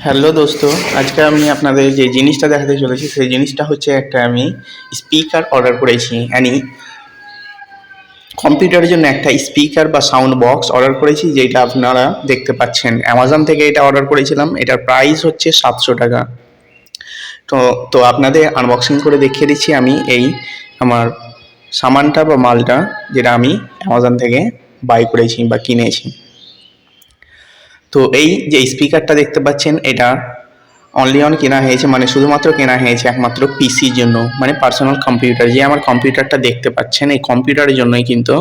Hello দোস্ত, আজকে আমি আপনাদের যে জিনিসটা দেখাতে চলেছি সেই জিনিসটা হচ্ছে একটা আমি স্পিকার অর্ডার করেছি। কম্পিউটারের জন্য একটা স্পিকার বা সাউন্ড বক্স অর্ডার করেছি, যেটা আপনারা দেখতে পাচ্ছেন। অ্যামাজন থেকে এটা অর্ডার করেছিলাম। এটার প্রাইস হচ্ছে 700 টাকা। তো তো আপনাদের আনবক্সিং করে দেখিয়ে দিচ্ছি আমি এই আমার সামানটা বা মালটা, যেটা আমি অ্যামাজন থেকে বাই করেছি বা কিনেছি। তো এই যে স্পিকারটা দেখতে পাচ্ছেন, এটা অনলি অন কেনা হয়েছে, মানে শুধুমাত্র কেনা হয়েছে একমাত্র পিসির জন্য, মানে পার্সোনাল কম্পিউটার। যে আমার কম্পিউটারটা দেখতে পাচ্ছেন, এই কম্পিউটারের জন্যই কিন্তু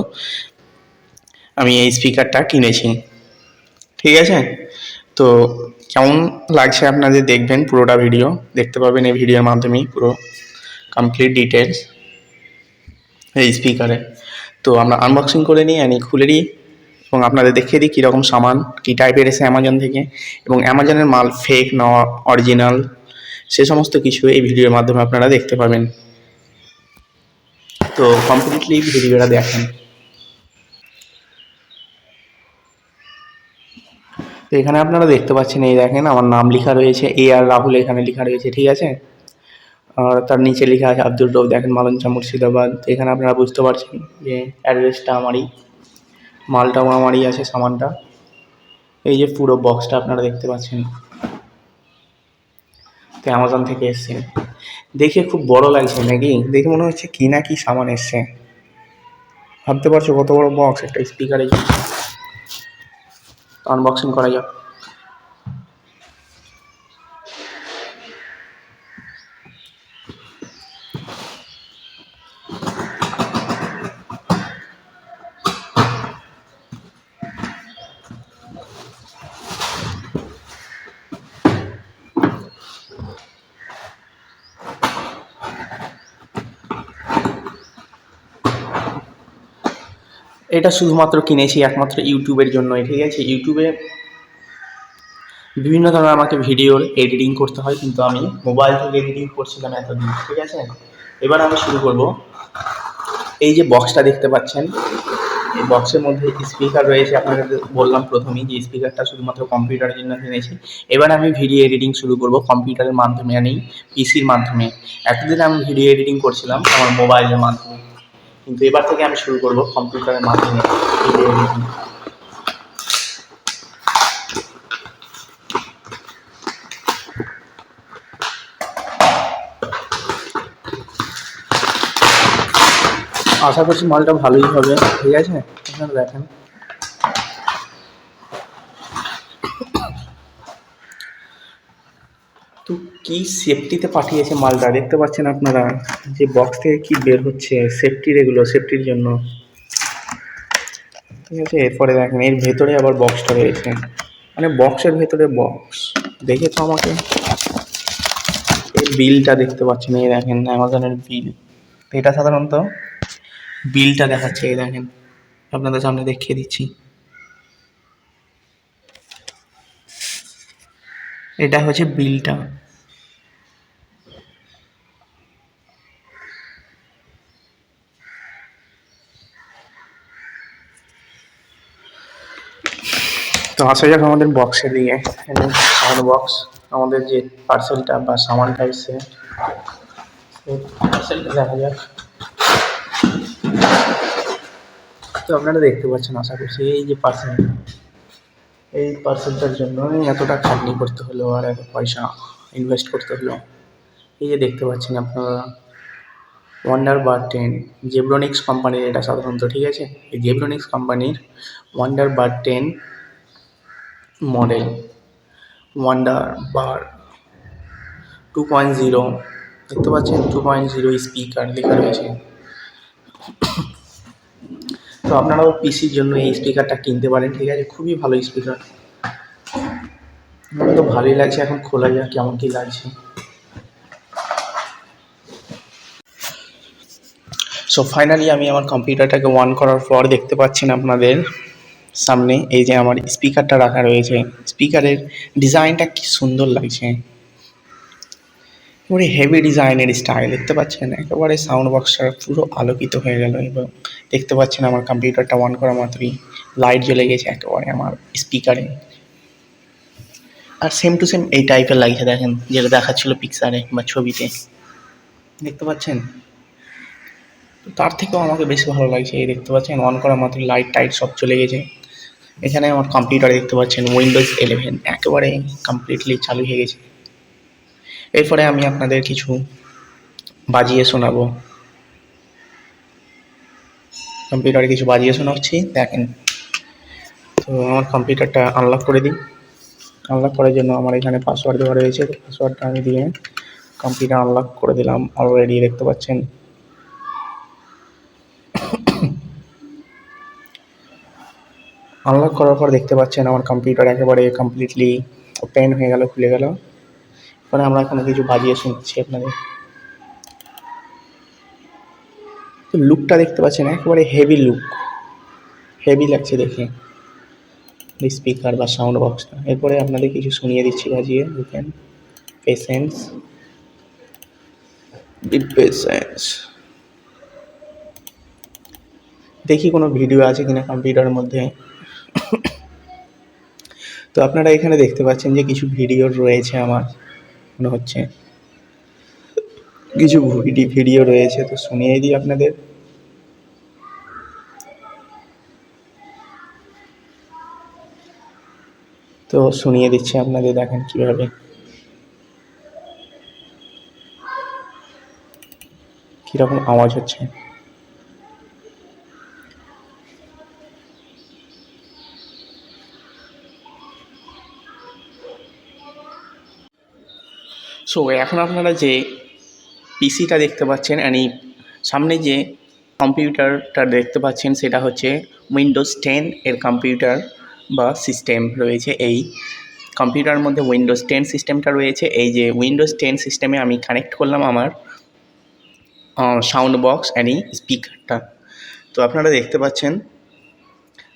আমি এই স্পিকারটা কিনেছি। ঠিক আছে? তো কেমন লাগছে আপনাদের দেখবেন, পুরোটা ভিডিও দেখতে পাবেন এই ভিডিওর মাধ্যমেই পুরো কমপ্লিট ডিটেলস এই স্পিকারে। তো আমরা আনবক্সিং করে নিই, খুলে নিই এবং আপনাদের দেখিয়ে দিই কীরকম সামান, কী টাইপের এসে অ্যামাজন থেকে, এবং অ্যামাজনের মাল ফেক না অরিজিনাল, সে সমস্ত কিছু এই ভিডিওর মাধ্যমে আপনারা দেখতে পাবেন। তো কমপ্লিটলি ভিডিওটা দেখেন। তো এখানে আপনারা দেখতে পাচ্ছেন, এই দেখেন আমার নাম লেখা রয়েছে, আর রাহুল এখানে লেখা রয়েছে। ঠিক আছে? আর তার নিচে লেখা আছে আব্দুল রব, দেখেন মালঞ্চা মুর্শিদাবাদ। এখানে আপনারা বুঝতে পারছেন যে অ্যাড্রেসটা আমারই, মালটাও আমারই আছে, সামানটা। এই যে পুরো বক্সটা আপনারা দেখতে পাচ্ছেন, তো অ্যামাজন থেকে এসছে। দেখে খুব বড় লাগছে নাকি? দেখে মনে হচ্ছে কি না কি সামান এসছে। ভাবতে পারছো কত বড় বক্স একটা স্পিকারে? আনবক্সিং করা যাক। এটা শুধুমাত্র কিনেছি একমাত্র ইউটিউবের জন্যই। ঠিক আছে? ইউটিউবে বিভিন্ন ধরনের আমাকে ভিডিওর এডিটিং করতে হয়, কিন্তু আমি মোবাইল থেকে এডিটিং করছিলাম এতদিন। ঠিক আছে? এবার আমি শুরু করব। এই যে বক্সটা দেখতে পাচ্ছেন, এই বক্সের মধ্যে স্পিকার রয়েছে। আপনাদের বললাম প্রথমেই যে স্পিকারটা শুধুমাত্র কম্পিউটারের জন্য কিনেছি। এবার আমি ভিডিও এডিটিং শুরু করব কম্পিউটারের মাধ্যমে, পিসির মাধ্যমে। এতদিন আমি ভিডিও এডিটিং করছিলাম আমার মোবাইলের মাধ্যমে, কিন্তু এবার থেকে আমি শুরু করব কম্পিউটারের মাধ্যমে ভিডিও এডিটিং। আশা করছি মালটা ভালোই হবে। ঠিক আছে? আপনারা দেখেন। তো কি সেফটিতে পাঠিয়েছে মালটা দেখতে পাচ্ছেন আপনারা, যে বক্স থেকে কি বের হচ্ছে, সেফটির, এগুলো সেফটির জন্য। ঠিক আছে? এরপরে দেখেন এর ভেতরে আবার বক্সটা রয়েছে, মানে বক্সের ভেতরে বক্স। দেখে তো আমাকে এই বিলটা দেখতে পাচ্ছেন, এই দেখেন অ্যামাজনের বিল। এটা সাধারণত বিলটা দেখাচ্ছে, এই দেখেন আপনাদের সামনে দেখিয়ে দিচ্ছি। এটা হচ্ছে বিলটা। তো আসা যাক আমাদের বক্সের দিকে। সাউন্ড বক্স, আমাদের যে পার্সেলটা বা সামানটা এসছে, সেই পার্সেলটা দেখা যাক। তো আপনারা দেখতে পাচ্ছেন আশা করছি, এই যে পার্সেলটা, এই পার্সেলটার জন্য এতটা খাটনি করতে হলো আর এত পয়সা ইনভেস্ট করতে হলো। এই যে দেখতে পাচ্ছেন আপনারা, ওয়ান্ডার বার 10, জেব্রনিক্স কোম্পানির এটা সাধারণত। ঠিক আছে? এই জেব্রনিক্স কোম্পানির ওয়ান্ডার বার 10 মডেল, ওয়ান্ডার বার 2.0 দেখতে পাচ্ছেন, 2.0 স্পিকার লেখা রয়েছে। তো আপনারাও পিসির জন্য এই স্পিকারটা কিনতে পারেন। ঠিক আছে? খুবই ভালো স্পিকার, আমার তো ভালোই লাগছে। এখন খোলা যাক কেমন কী লাগছে। সো ফাইনালি আমি আমার কম্পিউটারটাকে অন করার পর দেখতে পাচ্ছেন আপনাদের সামনে এই যে আমার স্পিকারটা রাখা রয়েছে। স্পিকারের ডিজাইনটা কি সুন্দর লাগছে, একেবারে হেভি ডিজাইনের স্টাইল। দেখতে পাচ্ছেন একেবারে সাউন্ড বক্সটা পুরো আলোকিত হয়ে গেল, এবং দেখতে পাচ্ছেন আমার কম্পিউটারটা অন করা মাত্রই লাইট জ্বলে গেছে একেবারে আমার স্পিকারে। আর সেম টু সেম এই টাইপের লাগছে, দেখেন যেটা দেখাচ্ছিল পিকচারে বা ছবিতে, দেখতে পাচ্ছেন? তো তার থেকেও আমাকে বেশি ভালো লাগছে, এই দেখতে পাচ্ছেন অন করা মাত্র লাইট টাইট সব চলে গেছে। এখানে আমার কম্পিউটারে দেখতে পাচ্ছেন উইন্ডোজ 11 একেবারে কমপ্লিটলি চালু হয়ে গেছে। এরপরে আমি আপনাদের কিছু বাজিয়ে শোনাবো, কম্পিউটারে কিছু বাজিয়ে শোনাচ্ছি, দেখেন। তো আমার কম্পিউটারটা আনলক করে দিই। আনলক করার জন্য আমার এখানে পাসওয়ার্ড দেওয়া রয়েছে, তো পাসওয়ার্ডটা আমি দিয়ে কম্পিউটার আনলক করে দিলাম। অলরেডি দেখতে পাচ্ছেন। আনলক করার পর দেখতে পাচ্ছেন আমার কম্পিউটার একেবারে কমপ্লিটলি ওপেন হয়ে গেল, খুলে গেল। এখানে আমরা কোনো কিছু বাজিয়ে শুনছি আপনাদের। তো লুকটা দেখতে পাচ্ছেন একেবারে হেভি লুক, হেভি লাগছে দেখে স্পিকার বা সাউন্ড বক্সটা। এরপরে আপনাদের কিছু শুনিয়ে দিচ্ছি বাজিয়ে, দেখেন। পেশেন্স, দেখি কোনো ভিডিও আছে কিনা কম্পিউটারের মধ্যে। তো আপনারা এখানে দেখতে পাচ্ছেন যে কিছু ভিডিও রয়েছে, আমার মনে হচ্ছে কিছু ভিডিও রয়েছে, তো শুনিয়ে দিই আপনাদের। তো শুনিয়ে দিচ্ছি আপনাদের, দেখেন কীভাবে কীরকম আওয়াজ হচ্ছে। সো এখন আপনারা যে পিসিটা দেখতে পাচ্ছেন, সামনে যে কম্পিউটারটা দেখতে পাচ্ছেন, সেটা হচ্ছে উইন্ডোজ 10 এর কম্পিউটার বা সিস্টেম রয়েছে। এই কম্পিউটারের মধ্যে উইন্ডোজ 10 সিস্টেমটা রয়েছে। এই যে উইন্ডোজ 10 সিস্টেমে আমি কানেক্ট করলাম আমার সাউন্ড বক্স স্পিকারটা। তো আপনারা দেখতে পাচ্ছেন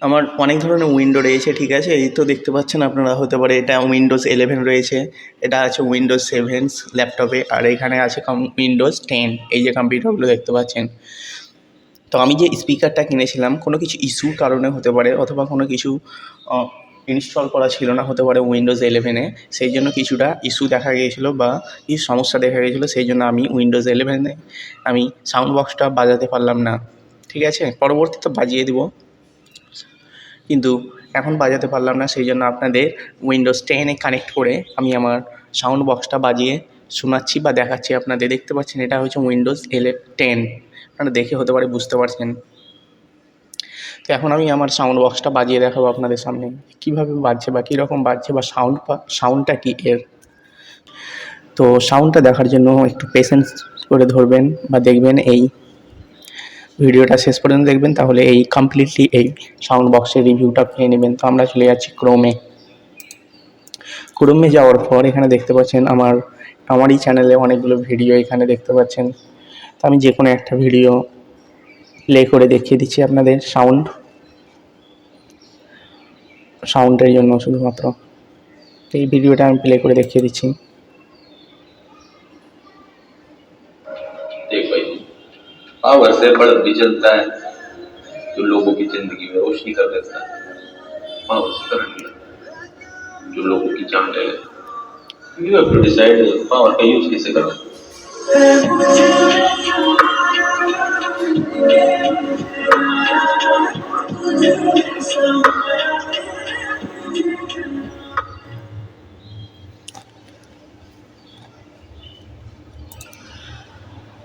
আমার অনেক ধরনের উইন্ডো রয়েছে, ঠিক আছে? এই তো দেখতে পাচ্ছেন আপনারা, হতে পারে এটা উইন্ডোজ 11 রয়েছে, এটা আছে উইন্ডোজ 7 ল্যাপটপে, আর এখানে আছে উইন্ডোজ 10, এই যে কম্পিউটারগুলো দেখতে পাচ্ছেন। তো আমি যে স্পিকারটা কিনেছিলাম কোনো কিছু ইস্যুর কারণে হতে পারে, অথবা কোনো কিছু ইনস্টল করা ছিল না হতে পারে উইন্ডোজ 11-এ, সেই জন্য কিছুটা ইস্যু দেখা গিয়েছিলো বা কিছু সমস্যা দেখা গিয়েছিলো, সেই জন্য আমি উইন্ডোজ 11-এ আমি সাউন্ড বক্সটা বাজাতে পারলাম না, ঠিক আছে? পরবর্তীতে বাজিয়ে দেবো, কিন্তু এখন বাজাতে পারলাম না। সেই জন্য আপনাদের উইন্ডোজ 10-এ কানেক্ট করে আমি আমার সাউন্ড বক্সটা বাজিয়ে শোনাচ্ছি বা দেখাচ্ছি আপনাদের। দেখতে পাচ্ছেন এটা হচ্ছে উইন্ডোজ 10, আপনারা দেখে হতে পারে বুঝতে পারছেন। তো এখন আমি আমার সাউন্ড বক্সটা বাজিয়ে দেখাবো আপনাদের সামনে, কীভাবে বাজছে বা কীরকম বাজছে বা সাউন্ডটা কী এর। তো সাউন্ডটা দেখার জন্য একটু পেশেন্স করে ধরবেন বা দেখবেন, এই ভিডিওটা শেষ পর্যন্ত দেখবেন, তাহলে এই কমপ্লিটলি এই সাউন্ড বক্সের রিভিউটা পেয়ে নেবেন। তো আমরা চলে যাচ্ছি ক্রোমে যাওয়ার পর এখানে দেখতে পাচ্ছেন আমারই চ্যানেলে অনেকগুলো ভিডিও এখানে দেখতে পাচ্ছেন। তো আমি যে কোনো একটা ভিডিও প্লে করে দেখিয়ে দিচ্ছি আপনাদের সাউন্ডের জন্য শুধুমাত্র। এই ভিডিওটা আমি প্লে করে দেখিয়ে দিচ্ছি। देख भाई, पावर से बल्ब भी जलता है जो लोगों की जिंदगी में रोशनी कर देता है। पावर से करंट जो लोगों की जान ले लेता है। You have to decide power का यूज कैसे करना है।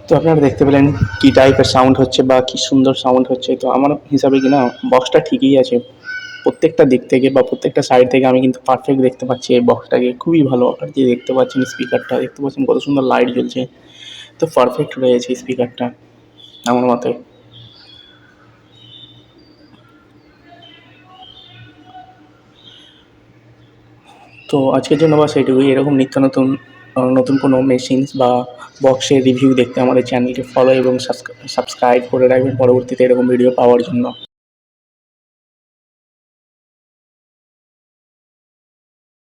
তো আপনারা দেখতে পেলেন কী টাইপের সাউন্ড হচ্ছে বা কী সুন্দর সাউন্ড হচ্ছে। তো আমার হিসাবে কি না, বক্সটা ঠিকই আছে প্রত্যেকটা দিক থেকে বা প্রত্যেকটা সাইড থেকে আমি কিন্তু পারফেক্ট দেখতে পাচ্ছি এই বক্সটাকে, খুবই ভালো। আর যে দেখতে পাচ্ছেন স্পিকারটা, দেখতে পাচ্ছেন কত সুন্দর লাইট জ্বলছে, তো পারফেক্ট রয়েছে স্পিকারটা আমার মতে। তো আজকের জন্য বাস এইটুকুই। এরকম নিত্য নতুন কোনো মেশিনস বা বক্সের রিভিউ দেখতে আমাদের চ্যানেলকে ফলো এবং সাবস্ক্রাইব করে রাখবেন পরবর্তীতে এরকম ভিডিও পাওয়ার জন্য।